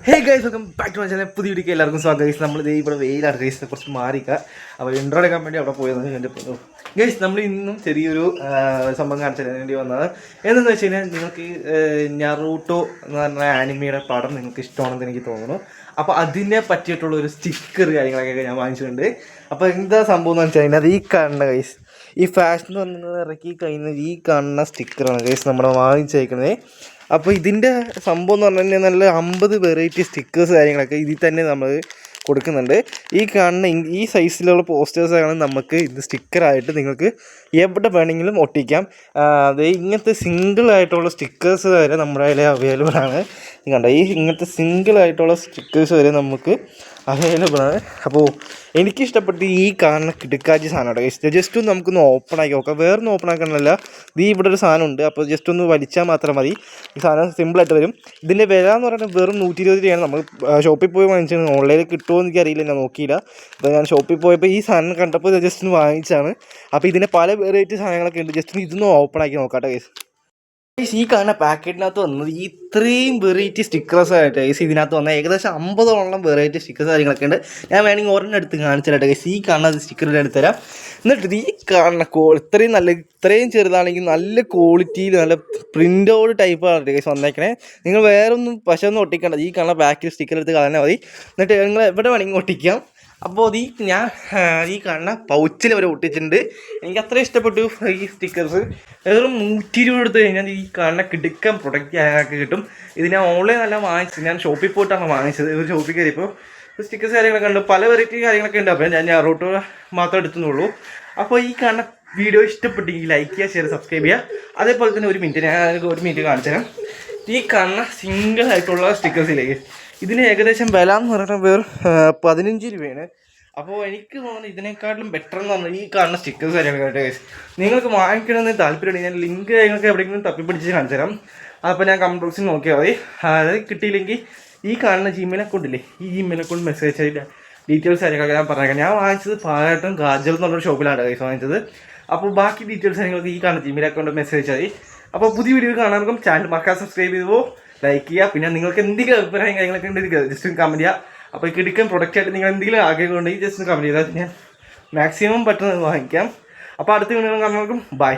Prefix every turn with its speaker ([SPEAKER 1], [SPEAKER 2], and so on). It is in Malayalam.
[SPEAKER 1] Hey guys, welcome back to my channel. പുതിയ വീഡിയോ എല്ലാവർക്കും സ്വാഗതം. ഗൈസ്, നമ്മൾ ഇവിടെ വെയിലാണ് ഗൈസ്, കുറച്ച് മാറിക്കുക. അപ്പോൾ ഇൻട്രോ എടുക്കാൻ വേണ്ടി അവിടെ പോയത് എൻ്റെ ഗൈസ്. നമ്മൾ ഇന്നും ചെറിയൊരു സംഭവം കാണിച്ചു തരാൻ വേണ്ടി വന്നത് എന്തെന്ന് വെച്ച് കഴിഞ്ഞാൽ, നിങ്ങൾക്ക് നറൂട്ടോ എന്ന് പറഞ്ഞ ആനിമയുടെ പടം നിങ്ങൾക്ക് ഇഷ്ടമാണെന്ന് എനിക്ക് തോന്നുന്നു. അപ്പോൾ അതിനെ പറ്റിയിട്ടുള്ള ഒരു സ്റ്റിക്കർ കാര്യങ്ങളൊക്കെ ഞാൻ വാങ്ങിച്ചിട്ടുണ്ട്. അപ്പോൾ എന്താ സംഭവം എന്ന് വെച്ച് കഴിഞ്ഞാൽ, അത് ഈ കാണുന്ന ഗൈസ്, ഈ ഫാഷൻ എന്ന് പറഞ്ഞത് ഇറക്കി കഴിഞ്ഞ ഈ കാണുന്ന സ്റ്റിക്കറാണ് ഗൈസ് നമ്മൾ വാങ്ങിച്ചേക്കുന്നത്. അപ്പോൾ ഇതിൻ്റെ സംഭവം എന്ന് പറഞ്ഞു കഴിഞ്ഞാൽ നല്ല 50 വെറൈറ്റി സ്റ്റിക്കേഴ്സ് കാര്യങ്ങളൊക്കെ ഇതിൽ തന്നെ നമ്മൾ കൊടുക്കുന്നുണ്ട്. ഈ കാണുന്ന ഈ സൈസിലുള്ള പോസ്റ്റേഴ്സാണ് നമുക്ക് ഇത് സ്റ്റിക്കറായിട്ട് നിങ്ങൾക്ക് എവിടെ വേണമെങ്കിലും ഒട്ടിക്കാം. അത് ഇങ്ങനത്തെ സിംഗിളായിട്ടുള്ള സ്റ്റിക്കേഴ്സ് വരെ നമ്മുടെ കയ്യിൽ അവൈലബിൾ ആണ്. കണ്ട ഇങ്ങനത്തെ സിംഗിളായിട്ടുള്ള സ്റ്റിക്കേഴ്സ് വരെ നമുക്ക് അവൈലബിൾ ആണ്. അപ്പോൾ എനിക്കിഷ്ടപ്പെട്ട് ഈ കാണുന്ന കിടക്കാച്ചി സാധനമാണ്. ജസ്റ്റ് ഒന്ന് നമുക്കൊന്ന് ഓപ്പൺ ആക്കി നോക്കാം. വേറൊന്നും ഓപ്പൺ ആക്കാനല്ല, ഇവിടെ ഒരു സാധനമുണ്ട്. അപ്പോൾ ജസ്റ്റ് ഒന്ന് വലിച്ചാൽ മാത്രം മതി. ഈ സാധനം സിമ്പിളായിട്ട് വരും. ഇതിൻ്റെ വില എന്ന് പറയുന്നത് വെറും 120 രൂപയാണ്. നമ്മൾ ഷോപ്പിൽ പോയി വാങ്ങിച്ചത്. ഓൺലൈനിൽ കിട്ടുമോ എന്ന് എനിക്കറിയില്ല, ഞാൻ നോക്കിയില്ല. അപ്പോൾ ഞാൻ ഷോപ്പിൽ പോയപ്പോൾ ഈ സാധനം കണ്ടപ്പോൾ ജസ്റ്റ് ഒന്ന് വാങ്ങിച്ചാണ്. അപ്പോൾ ഇതിന് പല വെറൈറ്റി സാധനങ്ങളൊക്കെ ഉണ്ട്. ജസ്റ്റ് ഇതൊന്ന് ഓപ്പൺ ആക്കി നോക്കാം കേട്ടോ ഗൈസ്. ഈ കാണുന്ന പാക്കറ്റിനകത്ത് വന്നത് ഇത്രയും വെറൈറ്റി സ്റ്റിക്കേഴ്സ് ആയിട്ട് ഗൈസ് ഇതിനകത്ത് വന്നാൽ ഏകദേശം 50ഓളം വെറൈറ്റി സ്റ്റിക്കേഴ്സ് കാര്യങ്ങളൊക്കെ ഉണ്ട്. ഞാൻ വേണമെങ്കിൽ ഒരെണ്ണം എടുത്ത് കാണിച്ചിട്ട് ഗൈസ്. ഈ കാണുന്ന സ്റ്റിക്കർ എടുത്തുതരാം. എന്നിട്ട് ഈ കാണുന്ന ഇത്രയും ചെറുതാണെങ്കിൽ നല്ല ക്വാളിറ്റിയിൽ നല്ല പ്രിൻ്റോട് ടൈപ്പാണ് ഗൈസ് വന്നേക്കണേ. നിങ്ങൾ വേറെ ഒന്നും പക്ഷേ ഒന്നും ഒട്ടിക്കേണ്ടത്. ഈ കാണുന്ന ബാക്കിൽ സ്റ്റിക്കർ എടുത്ത് കളഞ്ഞാൽ മതി. എന്നിട്ട് നിങ്ങൾ എവിടെ വേണമെങ്കിൽ ഒട്ടിക്കാം. അപ്പോൾ ഞാൻ ഈ കാണുന്ന പൗച്ചിൽ വരെ ഒട്ടിച്ചിട്ടുണ്ട്. എനിക്ക് അത്ര ഇഷ്ടപ്പെട്ടു ഈ സ്റ്റിക്കേഴ്സ്. വെറും 120 എടുത്ത് കഴിഞ്ഞാൽ ഈ കാണുന്ന കിടുക്കൻ പ്രൊഡക്റ്റ് ഞങ്ങൾക്ക് കിട്ടും. ഇത് ഞാൻ ഓൺലൈനല്ല വാങ്ങിച്ചത്, ഞാൻ ഷോപ്പിൽ പോയിട്ടാണ് വാങ്ങിച്ചത്. ഒരു ഷോപ്പിൽ കയറിയപ്പോൾ സ്റ്റിക്കേഴ്സ് കാര്യങ്ങളൊക്കെ ഉണ്ട്, പല വെറൈറ്റി കാര്യങ്ങളൊക്കെ ഉണ്ട്. അപ്പോൾ ഞാൻ നറൂട്ടോ മാത്രം എടുത്തുന്നുള്ളൂ. അപ്പോൾ ഈ കാണുന്ന വീഡിയോ ഇഷ്ടപ്പെട്ടെങ്കിൽ ലൈക്ക് ചെയ്യുക, ഷെയർ, സബ്സ്ക്രൈബ് ചെയ്യുക. അതേപോലെ തന്നെ ഒരു മിനിറ്റ് കാണിച്ചു തരാം. ഈ കാണുന്ന സിംഗിളായിട്ടുള്ള സ്റ്റിക്കേഴ്സിലേക്ക് ഇതിന് ഏകദേശം വില എന്ന് പറയുന്നത് വെറും 15 രൂപയാണ്. അപ്പോൾ എനിക്ക് തോന്നുന്നു ഇതിനേക്കാട്ടിലും ബെറ്റർ എന്ന് പറഞ്ഞാൽ ഈ കാണുന്ന സ്റ്റിക്കേഴ്സ് കാര്യങ്ങളായിട്ട് നിങ്ങൾക്ക് വാങ്ങിക്കണമെന്ന് താല്പര്യമുണ്ടെങ്കിൽ ഞാൻ ലിങ്ക് നിങ്ങൾക്ക് എവിടെയെങ്കിലും തപ്പിപ്പിടിച്ച് കാണിച്ചു തരാം. അപ്പോൾ ഞാൻ കമൻറ്റ് ബോക്സിൽ നോക്കിയാൽ മതി. അതായത് കിട്ടിയില്ലെങ്കിൽ ഈ കാണുന്ന ജിമെയിൽ അക്കൗണ്ട് ഇല്ലേ, ഈ ജിമെയിൽ അക്കൗണ്ട് മെസ്സേജ് ചെയ്തിട്ട് ഡീറ്റെയിൽസ് കാര്യങ്ങളൊക്കെ ഞാൻ പറഞ്ഞേക്കാം. ഞാൻ വാങ്ങിച്ചത് പാലാട്ടും ഗാജൽ എന്നുള്ളൊരു ഷോപ്പിലാണ് ഗൈസ് വാങ്ങിച്ചത്. അപ്പോൾ ബാക്കി ഡീറ്റെയിൽസ് കാര്യങ്ങൾക്ക് ഈ കാണുന്ന ജിമെയിൽ അക്കൗണ്ട് മെസ്സേജ് ചെയ്താൽ മതി. അപ്പോൾ പുതിയ വീഡിയോ കാണാൻ ചാനൽ മറക്കാതെ സബ്സ്ക്രൈബ് ചെയ്തോ, ലൈക്ക് ചെയ്യുക. പിന്നെ നിങ്ങൾക്ക് എന്തെങ്കിലും അഭിപ്രായം കാര്യങ്ങളൊക്കെ ഉണ്ടെങ്കിൽ ജസ്റ്റ് കമൻറ്റ് ചെയ്യുക. അപ്പോൾ ഈ കിടക്കൻ പ്രൊഡക്റ്റായിട്ട് നിങ്ങൾ എന്തെങ്കിലും ആഗ്രഹമുണ്ടെങ്കിൽ ജസ്റ്റ് കമൻറ്റ് ചെയ്താൽ ഞാൻ മാക്സിമം പറ്റുന്നത് വാങ്ങിക്കാം. അപ്പോൾ അടുത്ത വീഡിയോ കാണുന്നവർക്കും ബൈ.